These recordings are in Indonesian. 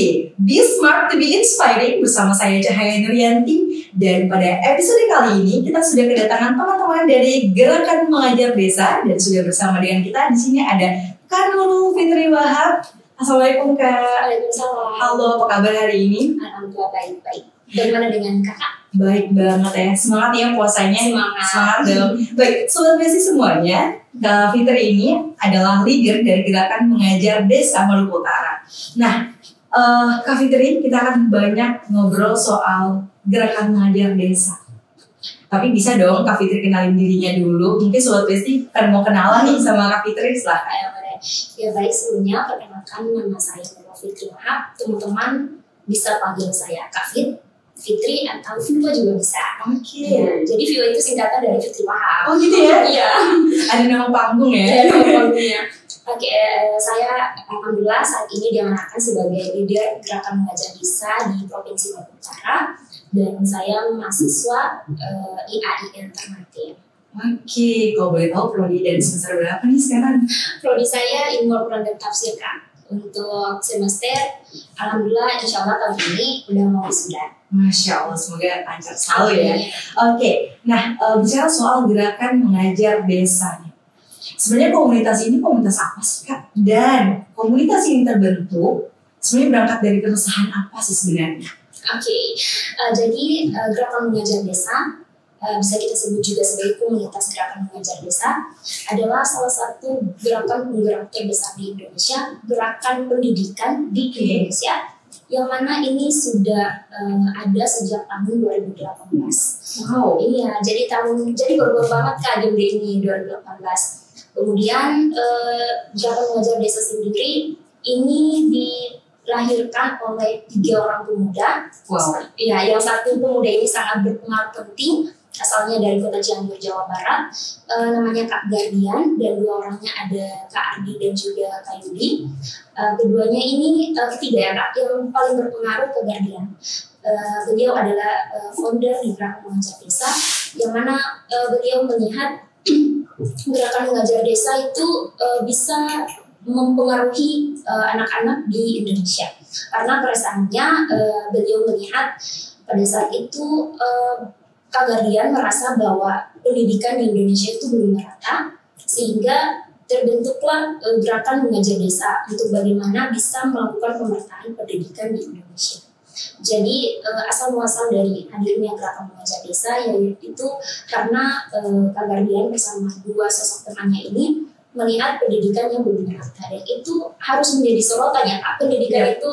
di Be Smart to Be Inspiring bersama saya Cahaya Nuryanti. Dan pada episode kali ini kita sudah kedatangan teman-teman dari Gerakan Mengajar Desa dan sudah bersama dengan kita di sini ada Kak Nurul Fitri Wahab. Assalamualaikum Kak. Waalaikumsalam. Halo, apa kabar hari ini? Alhamdulillah baik-baik. Bagaimana dengan kakak? Baik banget ya, semangat ya puasanya. Semangat dong. Baik, Sobat Besi semuanya, Kak Fitri ini adalah leader dari Gerakan Mengajar Desa Maluku Utara. Nah, Kak Fitri, kita akan banyak ngobrol soal Gerakan Mengajar Desa. Tapi bisa dong Kak Fitri kenalin dirinya dulu. Mungkin Sobat Besi kan mau kenalan nih sama Kak Fitri, silahkan. Ya baik, sebelumnya perkenalkan nama saya Nurul Fitri Wahab. Teman-teman bisa panggil saya Kak Fitri atau Viva juga bisa. Oke. Ya, jadi Viva itu singkatan dari Fitri Wahab. Oh gitu ya? Iya. Ada nama panggung ya? Ada nama panggungnya. Oke, saya alhamdulillah saat ini diamanahkan sebagai leader Gerakan Mengajar Desa di Provinsi Maluku Utara dan saya mahasiswa IAIN Ternate. Oke, kalau boleh tahu prodi dari semester berapa nih sekarang? Prodi saya Ilmu Al-Quran dan Tafsir Kak. Untuk semester, alhamdulillah insya Allah tahun ini udah mau wisuda. Masya Allah, semoga lancar selalu ya. Oke, nah bicara soal Gerakan Mengajar Desa nih. Sebenarnya komunitas ini komunitas apa sih Kak? Dan komunitas ini terbentuk sebenarnya berangkat dari keresahan apa sih sebenarnya? Oke, jadi Gerakan Mengajar Desa bisa kita sebut juga sebagai komunitas Gerakan Mengajar Desa adalah salah satu gerakan penggerak terbesar di Indonesia, gerakan pendidikan di Indonesia yang mana ini sudah ada sejak tahun 2018. Wow. Iya, jadi baru banget Kak GMD ini 2018. Kemudian Gerakan Mengajar Desa sendiri ini dilahirkan oleh 3 orang pemuda. Wow. Ya, yang satu pemuda ini sangat berpengaruh penting, asalnya dari kota Cianjur, Jawa Barat, namanya Kak Gardian, dan 2 orangnya ada Kak Ardi dan juga Kak Yudi. Keduanya ini ketiga ya Kak, yang paling berpengaruh ke Gardian. Beliau adalah founder di Gerakan Mengajar Desa, yang mana beliau melihat Gerakan Mengajar Desa itu bisa mempengaruhi anak-anak di Indonesia. Karena keresahannya beliau melihat pada saat itu Kak Gardian merasa bahwa pendidikan di Indonesia itu belum merata, sehingga terbentuklah Gerakan Mengajar Desa untuk bagaimana bisa melakukan pemerataan pendidikan di Indonesia. Jadi asal muasal dari hadirnya Gerakan Mengajar Desa yaitu karena Kak Gardian bersama 2 sosok temannya ini melihat pendidikan yang belum merata, dan itu harus menjadi sorotan ya Kak. Pendidikan itu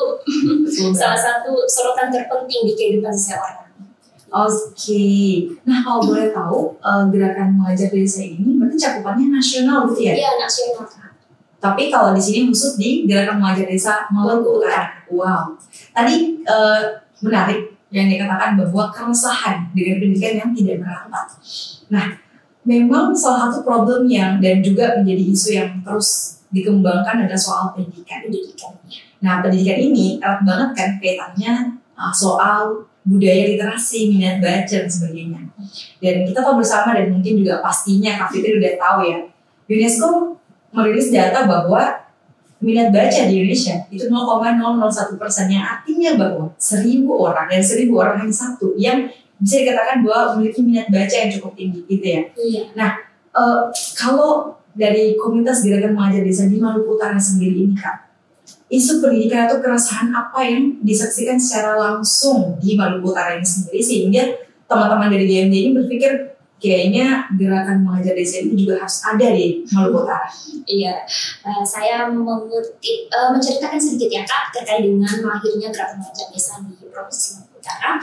salah satu sorotan terpenting di kehidupan seseorang. Oke, nah kalau boleh tahu Gerakan Mengajar Desa ini berarti cakupannya nasional gitu ya? Iya, nasional Kak. Tapi kalau di sini khusus di Gerakan Mengajar Desa Maluku Utara. Wow. Tadi menarik yang dikatakan bahwa keresahan dengan pendidikan yang tidak merata. Nah, memang salah satu problem yang dan juga menjadi isu yang terus dikembangkan adalah soal pendidikan. Nah, pendidikan ini erat banget kan kaitannya soal budaya literasi, minat baca dan sebagainya. Dan kita tahu bersama dan mungkin juga pastinya Kak Fitri udah tahu ya, UNESCO merilis data bahwa minat baca di Indonesia itu 0,001%, yang artinya bahwa 1.000 orang dan 1.000 orang hanya satu yang bisa dikatakan bahwa memiliki minat baca yang cukup tinggi gitu ya. Iya. Nah, kalau dari komunitas Gerakan Mengajar Desa di Maluku Utara sendiri ini Kak, isu pendidikan atau keresahan apa yang disaksikan secara langsung di Maluku Utara ini sendiri sehingga teman-teman dari GMD ini berpikir kayaknya Gerakan Mengajar Desa ini juga harus ada di Maluku Utara. Iya, saya menceritakan sedikit ya Kak terkait dengan lahirnya Gerakan Mengajar Desa di Provinsi Maluku Utara.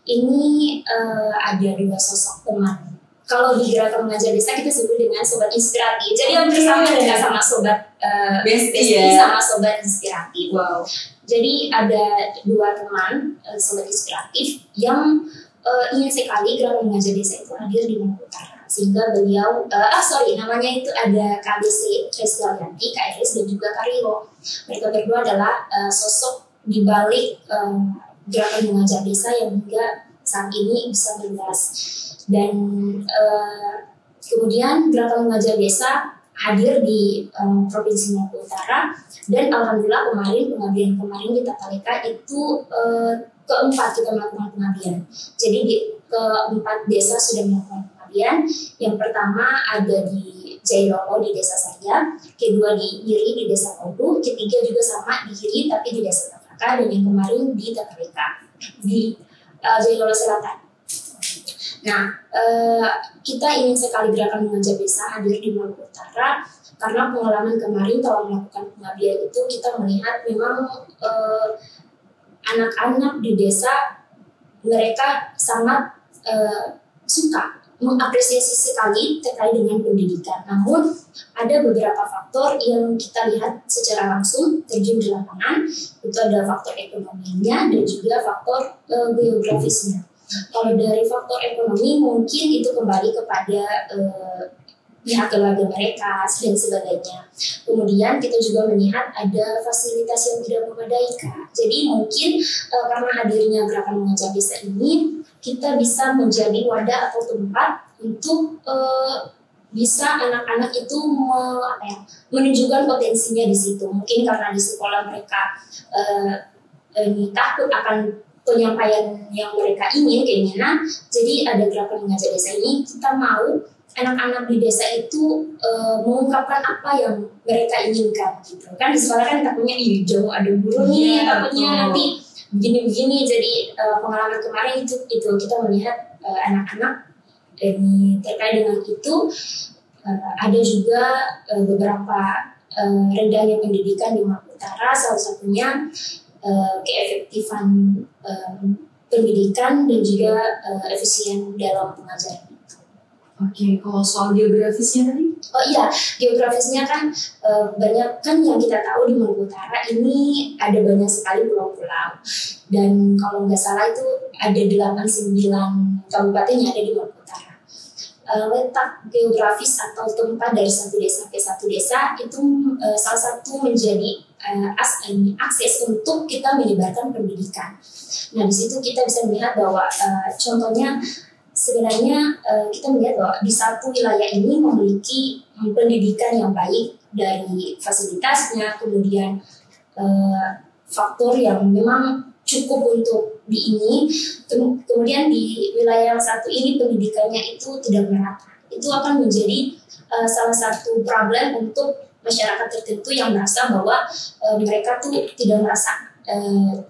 Ini ada 2 sosok teman. Kalau di Gerakan Mengajar Desa kita sebut dengan sobat inspiratif. Jadi hampir sama dengan sama sobat bestie sama sobat inspiratif. Wow. Jadi ada 2 teman sobat inspiratif yang ingin sekali Gerakan Mengajar Desa itu hadir di Maluku Utara. Sehingga beliau, namanya itu ada KBC Reslianti, Kak Eris dan juga Kak Riro. Mereka berdua adalah sosok di balik Gerakan Mengajar Desa yang hingga saat ini bisa bergerak. Dan kemudian Gerakan Mengajar Desa hadir di Provinsi Maluku Utara, dan alhamdulillah pengabdian kemarin di Tataleka itu keempat kita melakukan pengabdian. Jadi di keempat desa sudah melakukan pengabdian. Yang pertama ada di Jailolo di Desa Sarja, kedua di Iri di Desa Kodu, ketiga juga sama di Iri tapi di Desa Tafaka, dan yang kemarin di Tataleka di Jailolo Selatan. Nah, kita ingin sekali gerakan mengajar desa hadir di Maluku Utara karena pengalaman kemarin kalau melakukan pengabdian itu kita melihat memang anak-anak di desa mereka sangat suka mengapresiasi sekali terkait dengan pendidikan. Namun ada beberapa faktor yang kita lihat secara langsung terjun di lapangan, itu ada faktor ekonominya dan juga faktor geografisnya. Kalau dari faktor ekonomi mungkin itu kembali kepada pihak keluarga mereka dan sebagainya. Kemudian kita juga melihat ada fasilitas yang tidak memadai, Kak. Jadi mungkin karena hadirnya gerakan mengajar desa ini, kita bisa menjadi wadah atau tempat untuk bisa anak-anak itu menunjukkan potensinya di situ. Mungkin karena di sekolah mereka takut akan penyampaian yang mereka keinginan. Jadi ada gerakan mengajar desa ini, kita mau anak-anak di desa itu mengungkapkan apa yang mereka inginkan gitu. Kan di sekolah kan takutnya jauh ada guru nih, takutnya nanti begini-begini. Jadi pengalaman kemarin itu kita melihat anak-anak terkait dengan itu ada juga beberapa rendahnya pendidikan di Maluku Utara, salah satunya keefektifan pendidikan dan juga efisien dalam pengajaran itu. Oke, kalau soal geografisnya tadi? Oh iya, geografisnya kan banyak kan yang kita tahu di Maluku Utara ini ada banyak sekali pulau-pulau, dan kalau nggak salah itu ada 89 kabupaten yang ada di Maluku Utara. Letak geografis atau tempat dari satu desa ke satu desa itu salah satu menjadi akses untuk kita menyebarkan pendidikan. Nah, di situ kita bisa melihat bahwa contohnya sebenarnya kita melihat bahwa di satu wilayah ini memiliki pendidikan yang baik dari fasilitasnya, kemudian faktor yang memang cukup untuk kemudian di wilayah yang satu ini pendidikannya itu tidak merata. Itu akan menjadi salah satu problem untuk masyarakat tertentu yang merasa bahwa mereka tuh tidak merasa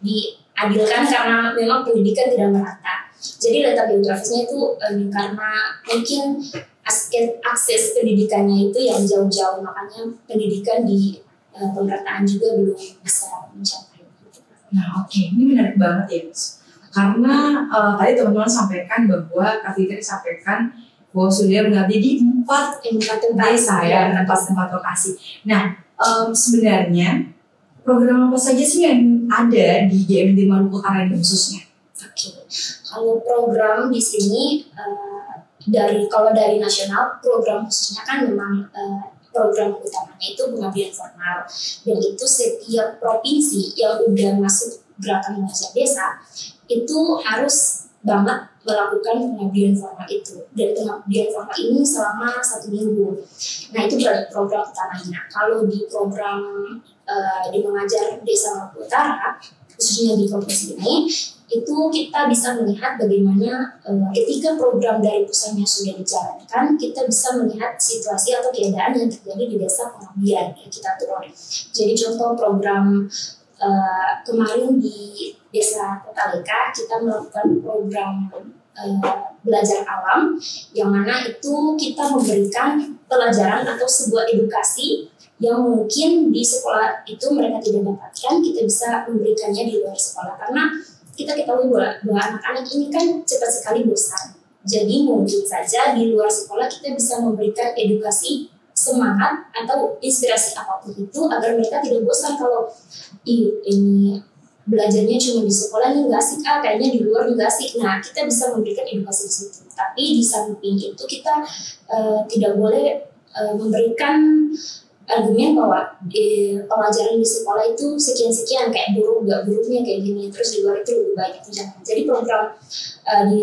diadilkan karena memang pendidikan tidak merata. Jadi letak geografisnya itu karena mungkin akses pendidikannya itu yang jauh-jauh, makanya pendidikan di pemerataan juga belum bisa mencapai. Nah ini menarik banget ya, Mas. Karena tadi teman-teman sampaikan bahwa Kak Fitri sampaikan bahwa sudah mengabdi di empat desa ya, tempat lokasi. Nah, sebenarnya program apa saja sih yang ada di GMD Maluku Utara ini khususnya? Oke, kalau program di sini kalau dari nasional, program khususnya kan memang program utamanya itu pengabdian formal, dan itu setiap provinsi yang udah masuk gerakan mengajar desa itu harus banget melakukan pengabdian formal itu, dan pengabdian formal ini selama 1 minggu. Nah, itu berarti program utamanya. Kalau di program di mengajar desa Maluku Utara, khususnya di provinsi ini, itu kita bisa melihat bagaimana ketika program dari pusatnya sudah dijalankan, kita bisa melihat situasi atau keadaan yang terjadi di desa pengabdian yang kita turun. Jadi contoh program kemarin di Desa Tataleka, kita melakukan program belajar alam, yang mana itu kita memberikan pelajaran atau sebuah edukasi yang mungkin di sekolah itu mereka tidak dapatkan, kita bisa memberikannya di luar sekolah. Karena kita ketahui bahwa anak-anak ini kan cepat sekali bosan. Jadi mungkin saja di luar sekolah kita bisa memberikan edukasi, semangat atau inspirasi apapun itu agar mereka tidak bosan kalau ini belajarnya cuma di sekolah ini nggak asik, kayaknya di luar juga asik. Nah, kita bisa memberikan edukasi di situ. Tapi di samping itu kita tidak boleh memberikan argumen bahwa pelajaran di sekolah itu sekian-sekian, kayak buruk nggak buruknya kayak gini, terus di luar itu lebih banyak. Jangan. Jadi program di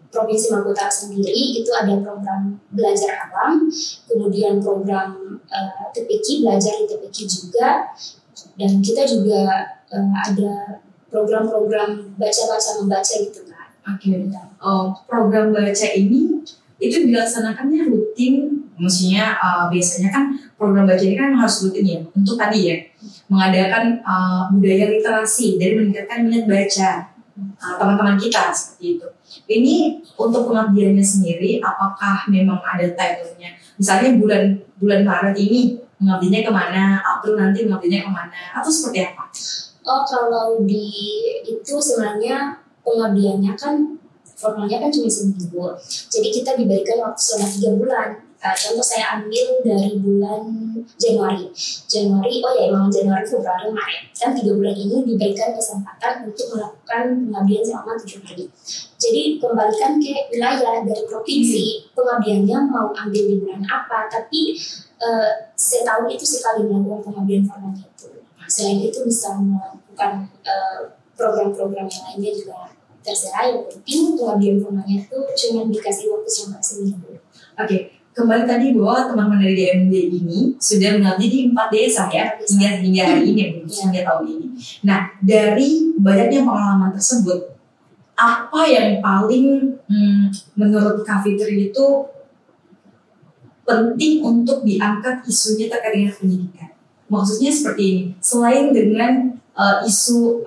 Provinsi Maluku Utara sendiri itu ada program belajar alam, kemudian program TPQ, belajar di TPQ juga, dan kita juga ada program-program baca-baca membaca gitu kan. Oke. Program baca ini itu dilaksanakannya rutin, maksudnya biasanya kan program baca ini kan harus rutin ya, untuk tadi ya mengadakan budaya literasi dan meningkatkan minat baca teman-teman kita seperti itu. Ini untuk pengabdiannya sendiri, apakah memang ada timeline-nya? Misalnya bulan Maret ini mengabdinya kemana, April nanti mengabdinya kemana, atau seperti apa? Oh, kalau di itu sebenarnya pengabdiannya kan formalnya kan cuma seminggu. Jadi kita diberikan waktu selama 3 bulan. Contoh saya ambil dari bulan Januari, oh ya emang Januari, Februari, Maret. Kan 3 bulan ini diberikan kesempatan untuk melakukan pengabdian selama 7 hari. Jadi kembalikan ke wilayah dari provinsi, pengabdiannya mau ambil di bulan apa, tapi setahun itu sekali melakukan pengabdian formal itu. Selain itu bisa melakukan program-program yang lainnya juga terserah. Yang penting pengabdian formalnya itu cuma dikasih waktu selama seminggu. Oke. Kembali tadi bahwa teman-teman dari DMD ini sudah mengabdi di 4 desa ya, hingga hari ini, hingga tahun ini. Nah, dari banyaknya pengalaman tersebut, apa yang paling menurut Kak Fitri itu penting untuk diangkat isunya terkait dengan pendidikan? Maksudnya seperti ini, selain dengan isu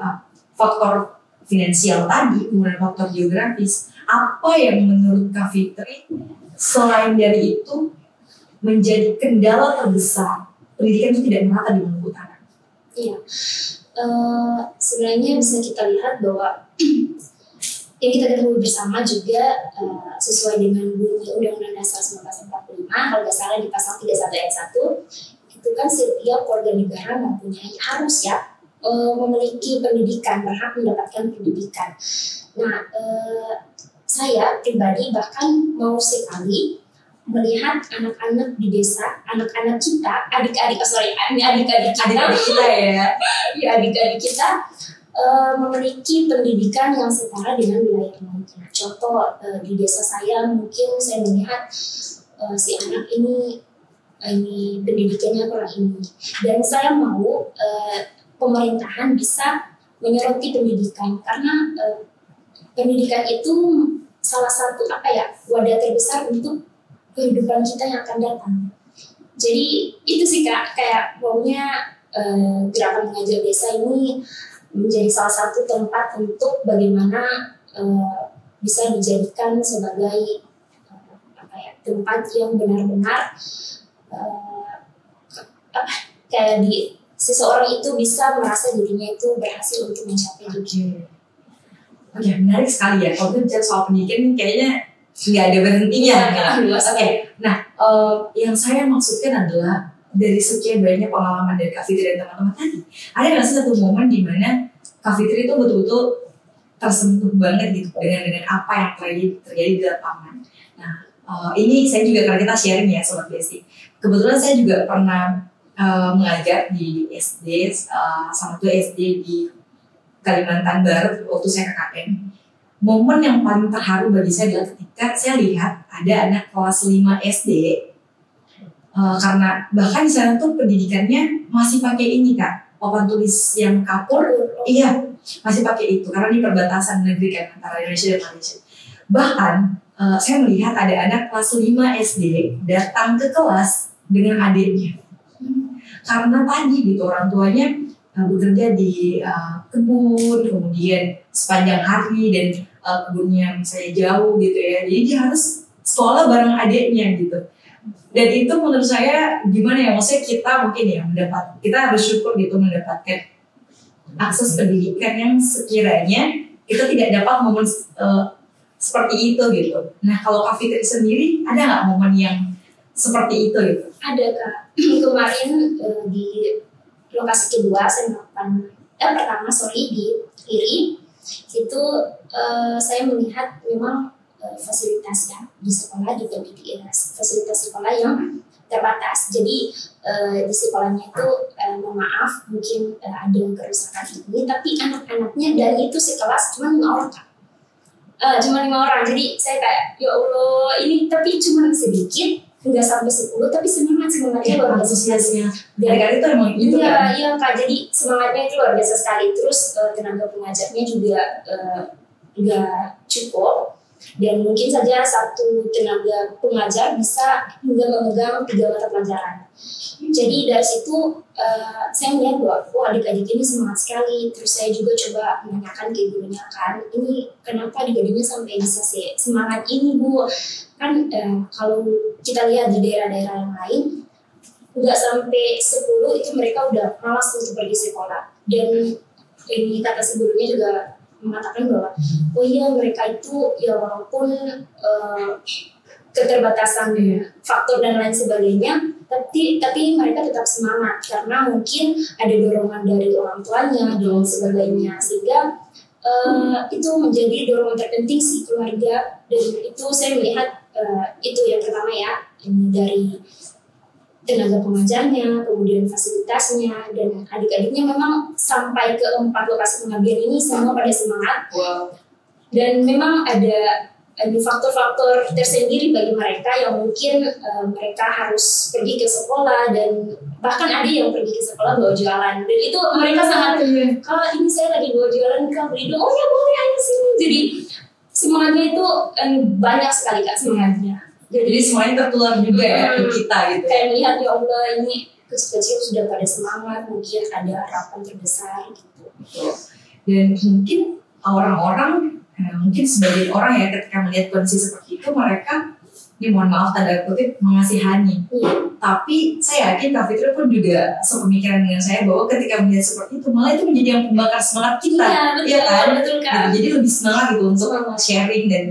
faktor finansial tadi, kemudian faktor geografis, apa yang menurut Kak Fitri selain dari itu menjadi kendala terbesar pendidikan itu tidak merata di Maluku Utara? Iya, sebenarnya bisa kita lihat bahwa yang kita ketahui bersama juga sesuai dengan bunyi Undang-Undang Dasar 1945, kalau nggak salah di pasal 31 ayat 1, itu kan setiap warga negara mempunyai harus ya memiliki pendidikan, berhak mendapatkan pendidikan. Nah, saya pribadi bahkan mau sekali melihat anak-anak di desa, anak-anak kita, adik-adik kita ya, adik-adik kita memiliki pendidikan yang setara dengan wilayah lainnya. Contoh di desa saya mungkin saya melihat si anak ini pendidikannya kurang ini, dan saya mau pemerintahan bisa menyoroti pendidikan karena pendidikan itu salah satu wadah terbesar untuk kehidupan kita yang akan datang. Jadi itu sih Kak, kayak maunya gerakan mengajar desa ini menjadi salah satu tempat untuk bagaimana bisa dijadikan sebagai tempat yang benar-benar kayak seseorang itu bisa merasa dirinya itu berhasil untuk mencapai tujuan. Oke, menarik sekali ya. Kalau kita bicara soal pendidikan, kayaknya nggak ada berhentinya. Oke, nah yang saya maksudkan adalah dari sekian banyak pengalaman dari Kak Fitri dan teman-teman tadi, ada nggak sih satu momen di mana Kak Fitri itu betul-betul tersentuh banget gitu dengan apa yang terjadi di lapangan. Nah, ini saya juga karena kita sharing ya Sobat Besi. Kebetulan saya juga pernah mengajar di SD, salah satu SD di Kalimantan Barat waktu saya KKN. Momen yang paling terharu bagi saya adalah ketika saya lihat ada anak kelas 5 SD, karena bahkan di sana tuh pendidikannya masih pakai ini Kak, papan tulis yang kapur, iya masih pakai itu karena di perbatasan negeri kan antara Indonesia dan Malaysia. Bahkan saya melihat ada anak kelas 5 SD datang ke kelas dengan adiknya, karena tadi gitu orang tuanya bekerja di kebun, kemudian sepanjang hari dan kebunnya misalnya jauh gitu ya, jadi dia harus sekolah bareng adiknya gitu. Dan itu menurut saya gimana ya, maksudnya kita mungkin ya kita bersyukur gitu mendapatkan akses pendidikan yang sekiranya kita tidak dapat momen seperti itu gitu. Nah kalau Kak Fitri sendiri ada nggak momen yang seperti itu gitu? Ada Kak, kemarin di lokasi kedua saya melakukan di Iri itu saya melihat memang fasilitas ya di sekolah fasilitas sekolah yang terbatas. Jadi di sekolahnya itu mohon maaf mungkin ada kerusakan ini, tapi anak-anaknya dan itu sekelas cuma 5 orang Kak. Cuma 5 orang. Jadi saya kayak ya Allah ini tapi cuma sedikit, nggak sampai 10, tapi semangatnya luar biasa. Antusiasnya dari itu emang gitu kan? Iya Kak, jadi semangatnya itu luar biasa sekali. Terus tenaga pengajarnya juga nggak cukup, dan mungkin saja satu tenaga pengajar bisa hingga memegang 3 mata pelajaran. Jadi dari situ saya melihat bahwa adik-adik ini semangat sekali. Terus saya juga coba menanyakan ke gurunya kan, ini kenapa adik-adiknya sampai bisa semangat ini Bu? Kan kalau kita lihat di daerah-daerah yang lain, nggak sampai 10 itu mereka udah malas untuk pergi sekolah. Dan ini kata si gurunya juga mengatakan bahwa oh iya mereka itu ya walaupun keterbatasan faktor dan lain sebagainya, tapi mereka tetap semangat karena mungkin ada dorongan dari orang tuanya dan sebagainya, sehingga itu menjadi dorongan terpenting si keluarga. Dan itu saya melihat itu yang pertama ya, dari tenaga pengajarnya, kemudian fasilitasnya, dan adik-adiknya memang sampai ke 4 lokasi pengabdian ini semua pada semangat. Wow. Dan memang ada faktor-faktor tersendiri bagi mereka yang mungkin mereka harus pergi ke sekolah, dan bahkan ada yang pergi ke sekolah bawa jualan, dan itu mereka sangat kalau ini saya lagi bawa jualan Kak, beli dong, oh ya boleh ayo sini. Jadi semangatnya itu banyak sekali Kak semangatnya. Jadi semuanya tertular juga ya ke kita gitu. Kayak melihat ya Allah ini kecil-kecil sudah pada semangat, mungkin ada harapan terbesar gitu. Dan mungkin orang-orang mungkin sebagian orang ya ketika melihat kondisi seperti itu mereka, ini mohon maaf tanda kutip, mengasihani. Tapi saya yakin Kak Fitri pun juga sepemikiran dengan saya bahwa ketika melihat seperti itu malah itu menjadi yang membakar semangat kita. Iya kan? Betul Kak. Gitu. Jadi lebih semangat gitu untuk sharing dan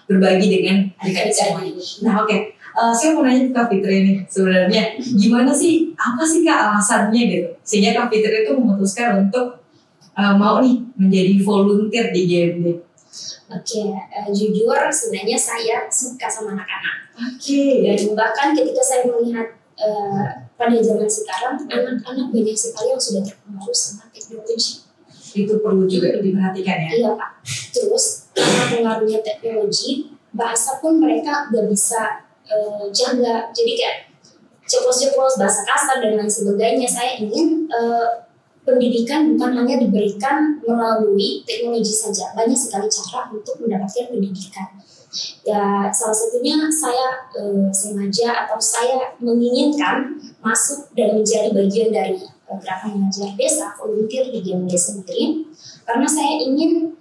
berbagi dengan adik-adik semuanya. Nah oke. Saya mau nanya ke Kak Fitri nih, sebenarnya gimana sih, apa sih Kak alasannya gitu sehingga Kak Fitri itu memutuskan untuk mau nih menjadi volunteer di GMD? Oke, jujur sebenarnya saya suka sama anak-anak. Dan Dan bahkan ketika saya melihat pada zaman sekarang anak-anak banyak sekali yang sudah terpengaruh sama teknologi. itu perlu juga diperhatikan ya. Iya Pak. Terus karena pengaruhnya teknologi, bahasa pun mereka gak bisa jaga. Jadi kayak ceplos-ceplos, bahasa kasar dan lain sebagainya. Saya ingin pendidikan bukan hanya diberikan melalui teknologi saja. Banyak sekali cara untuk mendapatkan pendidikan. Ya, salah satunya saya sengaja atau saya menginginkan masuk dan menjadi bagian dari gerakan mengajar desa, volunteer di GMD sendiri, karena saya ingin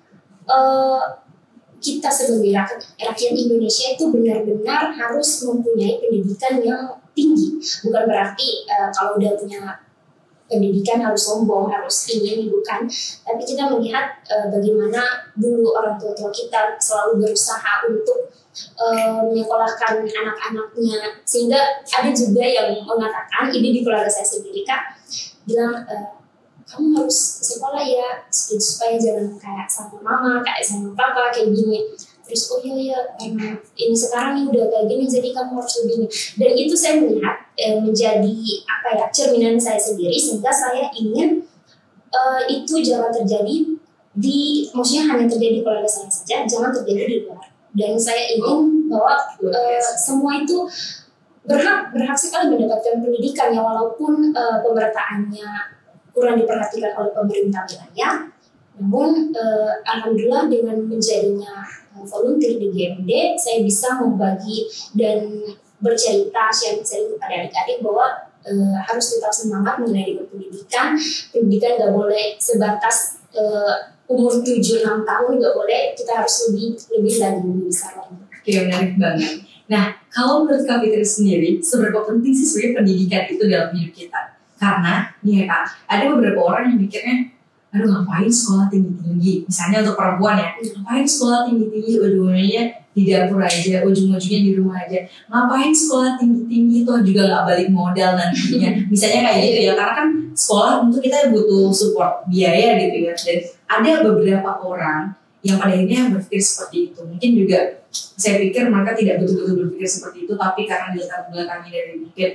kita sebagai rakyat Indonesia itu benar-benar harus mempunyai pendidikan yang tinggi. Bukan berarti kalau udah punya pendidikan harus sombong, harus ini, bukan. Tapi kita melihat bagaimana dulu orang tua kita selalu berusaha untuk menyekolahkan anak-anaknya, sehingga ada juga yang mengatakan, ini di keluarga saya sendiri Kak, bilang kamu harus sekolah ya supaya jangan kayak sama mama, kayak sama papa, kayak gini. Terus oh iya ini sekarang ini udah kayak gini, jadi kamu harus begini. Dan itu saya melihat menjadi cerminan saya sendiri, sehingga saya ingin itu jangan terjadi maksudnya hanya terjadi di keluarga saya saja, jangan terjadi di luar. Dan saya ingin bahwa semua itu berhak sekali mendapatkan pendidikan ya, walaupun pemerataannya kurang diperhatikan oleh pemerintah wilayah. Namun alhamdulillah dengan menjadinya volunteer di GMD, saya bisa membagi dan bercerita, sharing kepada adik-adik bahwa harus tetap semangat mengenai pendidikan. Pendidikan nggak boleh sebatas umur 7-6 tahun, nggak boleh, kita harus lebih lagi, lebih besar lagi. Oke, menarik banget. Nah, kalau menurut Kak Fitri sendiri, seberapa penting sih sebenarnya pendidikan itu dalam hidup kita? Karena, nih ya Kak, ada beberapa orang yang mikirnya, aduh ngapain sekolah tinggi-tinggi? Misalnya untuk perempuan ya, ngapain sekolah tinggi-tinggi, ujung-ujungnya di dapur aja, ujung-ujungnya di rumah aja. Ngapain sekolah tinggi-tinggi, toh juga gak balik modal nantinya. Misalnya kayak gitu ya, karena kan sekolah tentu kita butuh support biaya gitu ya. Dan ada beberapa orang yang pada akhirnya berpikir seperti itu. Mungkin juga saya pikir mereka tidak betul-betul berpikir seperti itu, tapi karena dilatar belakangi dari mungkin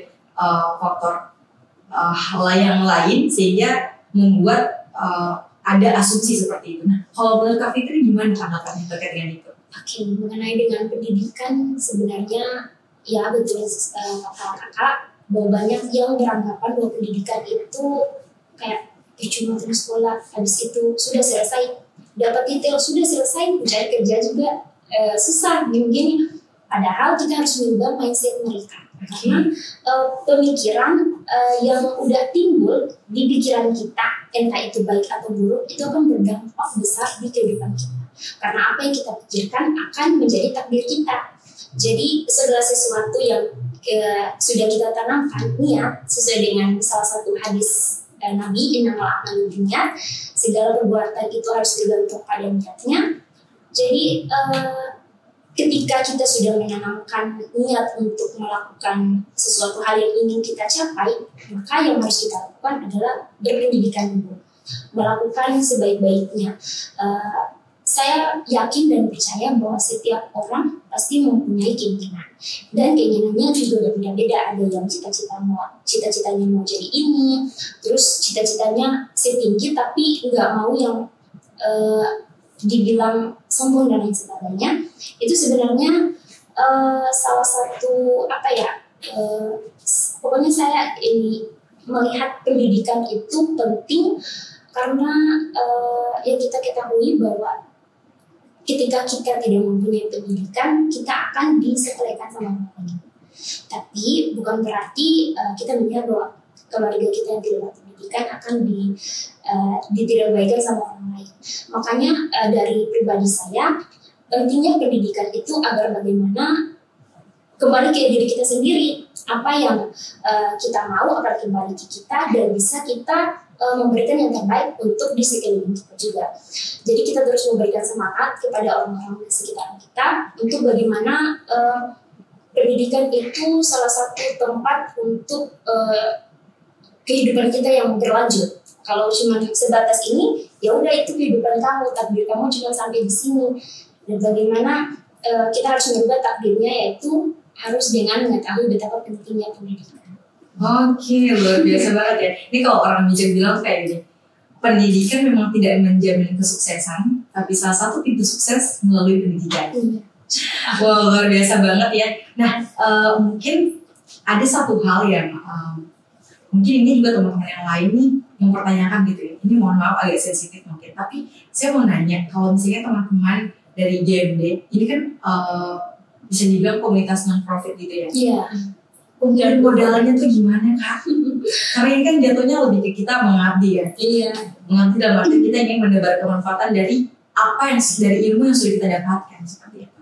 faktor hal yang lain, sehingga membuat ada asumsi seperti itu. Nah, kalau menurut Kak Fitri gimana tanggapannya terkait dengan itu? Oke, mengenai dengan pendidikan sebenarnya ya betul kata kakak bahwa banyak yang beranggapan bahwa pendidikan itu kayak cuma terus sekolah, habis itu sudah selesai, dapat titel sudah selesai, mencari kerja juga susah gini-gini. Padahal kita harus mengubah mindset mereka karena pemikiran yang udah timbul di pikiran kita, entah itu baik atau buruk, itu akan berdampak besar di kehidupan kita. Karena apa yang kita pikirkan akan menjadi takdir kita. Jadi segala sesuatu yang sudah kita tanamkan niat sesuai dengan salah satu hadis Nabi, innamal a'malu binniyat, segala perbuatan itu harus tergantung pada niatnya. Jadi ketika kita sudah menanamkan niat untuk melakukan sesuatu hal yang ingin kita capai, maka yang harus kita lakukan adalah berpendidikan dulu, melakukan sebaik-baiknya. Saya yakin dan percaya bahwa setiap orang pasti mempunyai keinginan, dan keinginannya juga berbeda-beda. Ada yang cita-citanya mau jadi ini, terus cita-citanya setinggi tapi nggak mau yang dibilang sombong dan lain sebagainya. Itu sebenarnya salah satu pokoknya saya ini melihat pendidikan itu penting karena yang kita ketahui bahwa ketika kita tidak mempunyai pendidikan, kita akan disepelekan sama orang lain. Tapi bukan berarti kita melihat bahwa keluarga kita yang tidak berpendidikan akan ditidakbaikan sama orang lain. Makanya dari pribadi saya, pentingnya pendidikan itu agar bagaimana kembali ke diri kita sendiri, apa yang kita mau akan kembali ke kita dan bisa kita memberikan yang terbaik untuk di sekeliling kita juga. Jadi kita terus memberikan semangat kepada orang-orang di sekitar kita untuk bagaimana pendidikan itu salah satu tempat untuk kehidupan kita yang berlanjut. Kalau cuma sebatas ini, ya udah itu kehidupan kamu, takdir kamu cuma sampai di sini. Dan bagaimana kita harus mengubah takdirnya, yaitu harus dengan mengetahui betapa pentingnya pendidikan. Oke, luar biasa banget ya. Ini kalau orang bijak bilang kayak gini, pendidikan memang tidak menjamin kesuksesan, tapi salah satu pintu sukses melalui pendidikan. Wow, luar biasa banget ya. Nah, mungkin ada satu hal yang mungkin ini juga teman-teman yang lain nih mempertanyakan gitu ya. Ini mohon maaf agak sensitif mungkin, tapi saya mau nanya, kalau misalnya teman-teman dari GMD, ini kan bisa dibilang komunitas non-profit gitu ya. Iya. Dan modalnya tuh gimana Kak? Karena ini kan jatuhnya lebih ke kita mengabdi ya. Iya. Mengabdi dalam arti kita ingin menebar kemanfaatan dari apa yang dari ilmu yang sudah kita dapatkan seperti itu.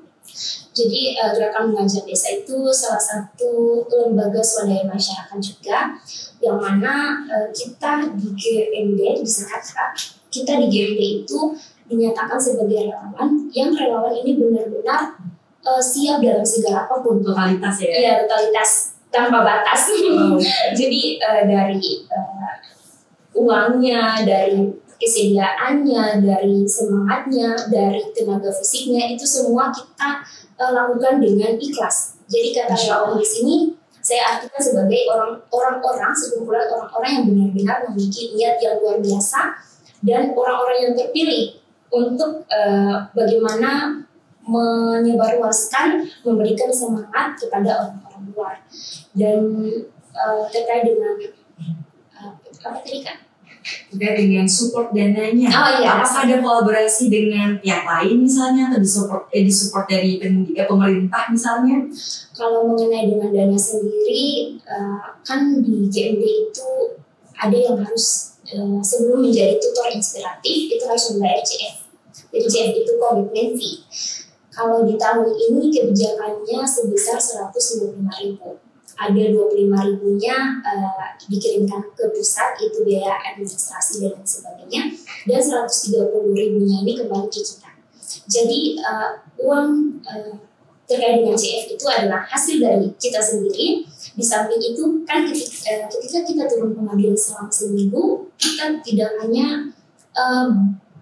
Jadi Gerakan Mengajar Desa itu salah satu lembaga swadaya masyarakat juga, yang mana kita di GMD kita di GMD itu dinyatakan sebagai relawan, yang relawan ini benar-benar siap dalam segala apapun. Totalitas ya? Iya, totalitas tanpa batas. Jadi dari uangnya, dari kesediaannya, dari semangatnya, dari tenaga fisiknya, itu semua kita lakukan dengan ikhlas. Jadi kata relawan di sini saya artikan sebagai orang-orang sekumpulan orang-orang yang benar-benar memiliki niat yang luar biasa dan orang-orang yang terpilih untuk bagaimana menyebarluaskan, memberikan semangat kepada orang-orang luar. Dan terkait dengan apa tadi Kak? Terkait dengan support dananya. Oh iya. Apakah ada kolaborasi dengan pihak lain misalnya, atau disupport dari pemerintah misalnya? Kalau mengenai dengan dana sendiri, kan di GMD itu ada yang harus sebelum menjadi tutor inspiratif itu harus membayar CF. Jadi CF itu komitmen fee. Kalau di tahun ini kebijakannya sebesar 125.000. Ada 25.000-nya dikirimkan ke pusat, itu biaya administrasi dan lain sebagainya, dan 130.000-nya ini kembali ke kita. Jadi uang terkait dengan CF itu adalah hasil dari kita sendiri. Di samping itu kan ketika kita turun pengabdian selama seminggu, kita tidak hanya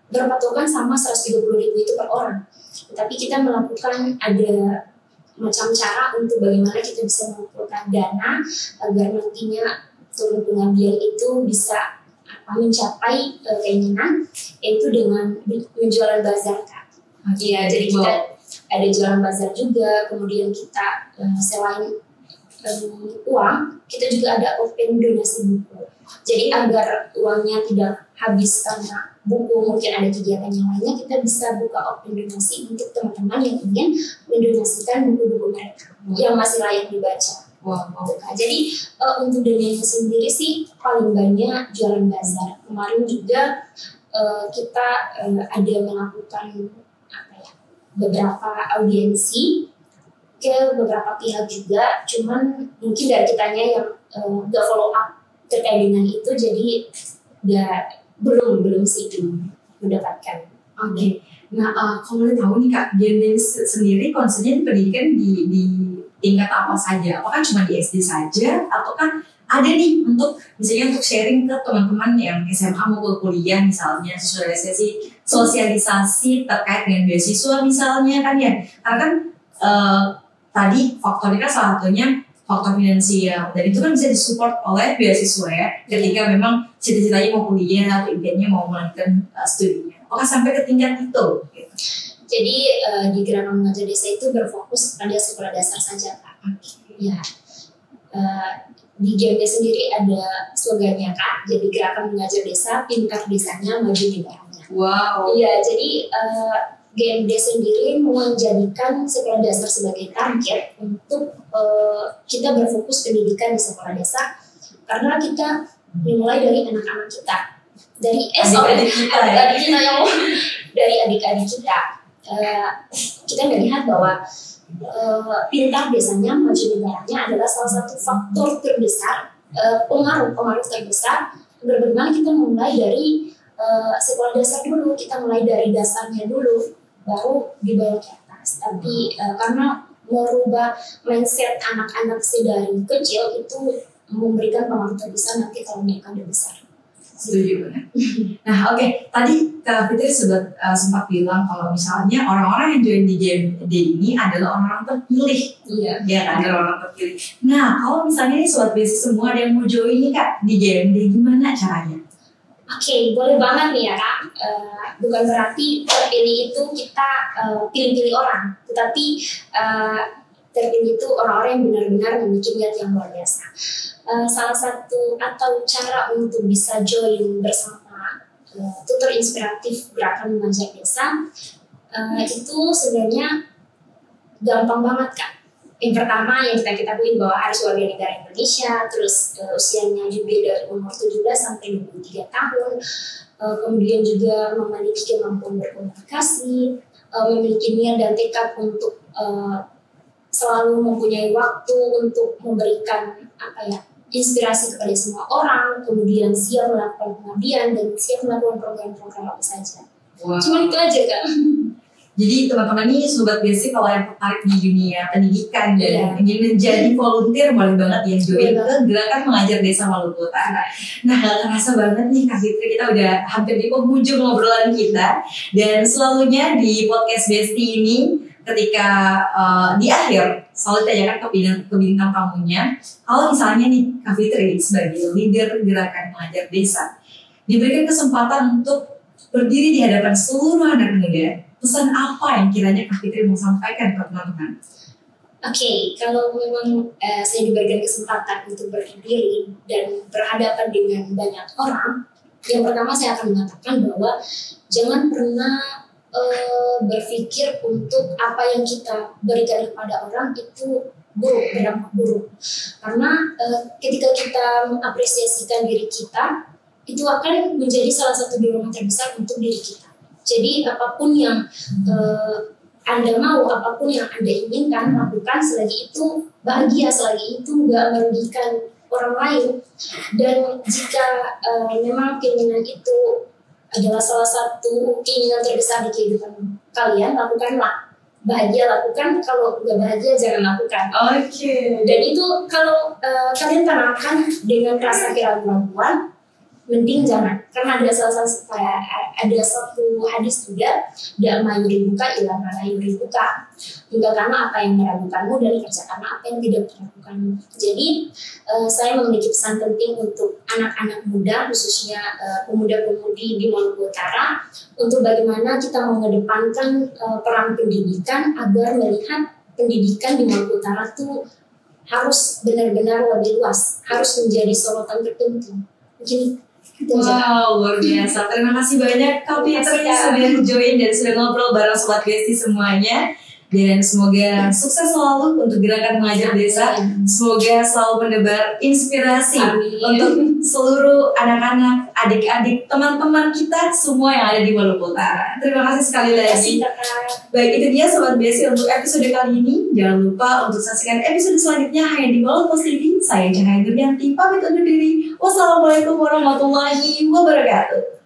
berpatokan sama 130.000 itu per orang, tapi kita melakukan ada macam cara untuk bagaimana kita bisa mengumpulkan dana agar nantinya turun pengabdian itu bisa mencapai keinginan, yaitu dengan menjualan bazar Kak. Iya, jadi kita ada jualan bazar juga, kemudian kita selain uang, kita juga ada open donasi buku. Jadi agar uangnya tidak habis karena buku, mungkin ada kegiatan yang lainnya, kita bisa buka open donasi untuk teman-teman yang ingin mendonasikan buku-buku mereka yang masih layak dibaca. Jadi untuk dananya sendiri sih paling banyak jualan bazar. Kemarin juga kita ada melakukan beberapa audiensi ke beberapa pihak juga, cuman mungkin dari kitanya yang gak follow up terkait dengan itu, jadi belum sih mendapatkan. Oke. Nah, kalau boleh tahu nih Kak, Gendelis sendiri konsepnya pendidikan di tingkat apa saja? Apakah cuma di SD saja, ataukah ada nih untuk misalnya untuk sharing ke teman-teman yang SMA mau ke kuliah misalnya, sosialisasi terkait dengan beasiswa misalnya kan ya? Karena kan tadi faktornya kan salah satunya faktor finansial, dan itu kan bisa disupport oleh beasiswa ya, ketika memang cita-citanya mau kuliah atau impiannya mau melanjutkan studinya. Apakah sampai ke tingkat itu? Gitu. Jadi di Gerakan Mengajar Desa itu berfokus pada sekolah dasar saja Kak. Ya, di GMD sendiri ada slogannya Kak. Jadi Gerakan Mengajar Desa, pintar desanya, maju negaranya. Wow. Iya, jadi GMD sendiri menjadikan sekolah dasar sebagai target untuk kita berfokus pendidikan di sekolah desa, karena kita dimulai dari anak-anak kita, dari adik-adik kita yang dari adik-adik kita. Kita melihat bahwa pintar desanya, maju negaranya adalah salah satu faktor terbesar, pengaruh terbesar bagaimana kita mulai dari sekolah dasar dulu, kita mulai dari dasarnya dulu, baru dibawa ke atas. Tapi karena merubah mindset anak-anak sedari kecil itu memberikan pengaruh terbesar nanti kalau mereka udah besar. Setuju banget. Nah, oke. Tadi Kak Fitri sempat bilang kalau misalnya orang-orang yang join di GMD ini adalah orang-orang terpilih. Iya. Ya kan, adalah orang terpilih. Nah, kalau misalnya nih sobat beasiswa semua ada yang mau join nih Kak di GMD, gimana caranya? Oke, boleh banget nih ya Kak. Bukan berarti terpilih itu kita pilih-pilih orang, tetapi terpilih itu orang-orang yang benar-benar memiliki niat yang luar biasa. Salah satu atau cara untuk bisa join bersama tutor inspiratif Gerakan Mengajar Desa itu sebenarnya gampang banget Kak. Yang pertama yang kita ketahui bahwa harus warga negara Indonesia, terus usianya juga dari umur 17 sampai 23 tahun, kemudian juga memiliki kemampuan berkomunikasi, memiliki niat dan tekad untuk selalu mempunyai waktu untuk memberikan inspirasi kepada semua orang, kemudian siap melakukan pengabdian dan siap melakukan program-program apa saja. Wow. Cuma itu aja Kak. Jadi teman-teman ini sobat basic kalau yang tertarik di dunia pendidikan dan ingin menjadi volunteer boleh banget ya join ke Gerakan Mengajar Desa Maluku Utara. Nah, gak kerasa banget nih Kak Fitri, kita udah hampir di penghujung ngobrolan kita, dan selalunya di podcast Besti ini ketika di akhir selalu ditanyakan ke bintang tamunya, kalau misalnya nih Kak Fitri sebagai leader Gerakan Mengajar Desa diberikan kesempatan untuk berdiri di hadapan seluruh anak muda, pesan apa yang kiranya Kak Fitri mau sampaikan ke teman-teman? Oke, kalau memang saya diberikan kesempatan untuk berdiri dan berhadapan dengan banyak orang, yang pertama saya akan mengatakan bahwa jangan pernah berpikir untuk apa yang kita berikan kepada orang itu berdampak buruk. Karena ketika kita mengapresiasikan diri kita, itu akan menjadi salah satu dorongan terbesar untuk diri kita. Jadi apapun yang Anda mau, apapun yang Anda inginkan lakukan, selagi itu bahagia, selagi itu nggak merugikan orang lain. Dan jika memang keinginan itu adalah salah satu keinginan terbesar di kehidupan kalian, lakukanlah. Bahagia lakukan, kalau nggak bahagia jangan lakukan. Oke. Dan itu kalau kalian tanamkan dengan rasa keraguan, mending jangan, karena ada ada satu hadis juga, da'ma yuribuka ila ma la yuribuka, tinggalkanlah apa yang meragukanmu dan kerjakanlah apa yang tidak meragukanmu. Jadi saya memiliki pesan penting untuk anak-anak muda, khususnya pemuda-pemudi di Maluku Utara, untuk bagaimana kita mengedepankan peran pendidikan agar melihat pendidikan di Maluku Utara itu harus benar-benar lebih luas, harus menjadi sorotan tertentu. Mungkin wow, luar biasa. Terima kasih banyak Kak Fitri sudah join dan sudah ngobrol bareng Sobat Besti semuanya. Dan semoga sukses selalu untuk gerakan mengajar desa. Semoga selalu menebar inspirasi untuk seluruh anak-anak, adik-adik, teman-teman kita semua yang ada di Maluku Utara. Terima kasih sekali lagi. Baik, itu dia Sobat Besti untuk episode kali ini. Jangan lupa untuk saksikan episode selanjutnya hanya di Maluku TV. Saya Cahaya Duryanti, pamit undur diri. Wassalamualaikum warahmatullahi wabarakatuh.